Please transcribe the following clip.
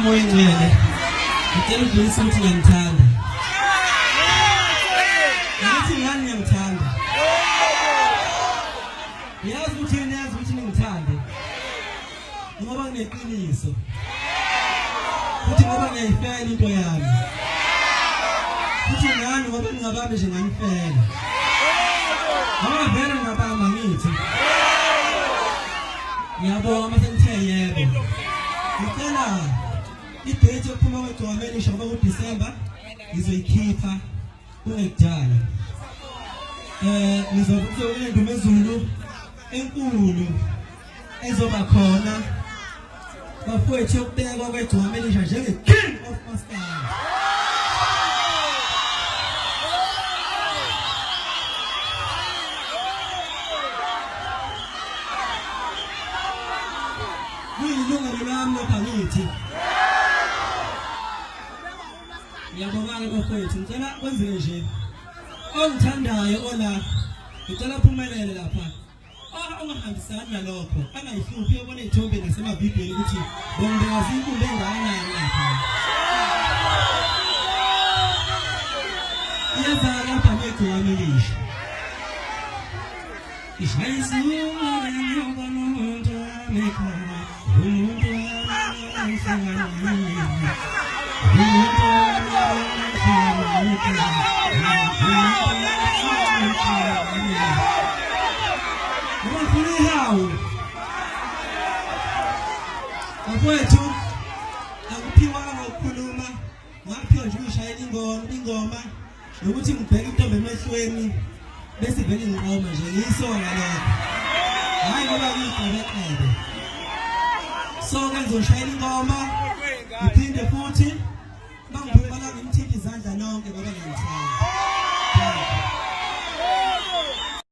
umoya engcwele ngicela udlulise ukuthi ngiyamthanda. Ngathi ngani ngiyamthanda. Yazi ukuthi ngimthande. Ngoba ngineqiniso. Futhi ngoba ngiyayifela into yami. Futhi ngani ngoba ngingabambe nje nganifela. Ngoba vele ngingabamba ngithi. Ngiyabonga mase ngithe yebo. Ngicela i-date yokuphuma kwegcwameni ngoba kuDisemba ngizoyikhipha kungekudala. Ngizokuthi indumezulu enkulu ezoba khona bafowethu yokubekwa kwegcwameni njenge King of Maskandi. Kuyilungelo lami lapha ngithi. Ngiyabonga bafowethu, ngicela kwenzeke nje. Ongithandayo ola, ngicela uphumelele lapha. Ongahambisani nalokho, angayihluphi uyabona izithombe nasemavidiyweni ukuthi bongikazi inkulu engakanani lapha. Iyazala lapha ngegcwame lisho. Ishayisiwe ngoba nomuntu amekhona. Umuntu amehlangana nini. Umuntu amehlangana nini. Bafowethu akuphiwanga ukukhuluma, ngaphiwa nje ukushayela ingoma nokuthi ngibheke intombi emehlweni bese vele ngiqoma nje ngiyisonga lokho. Hayi ngoba ngiyigqobeqebe. So ke ngizoshayela ingoma ngiphinde futhi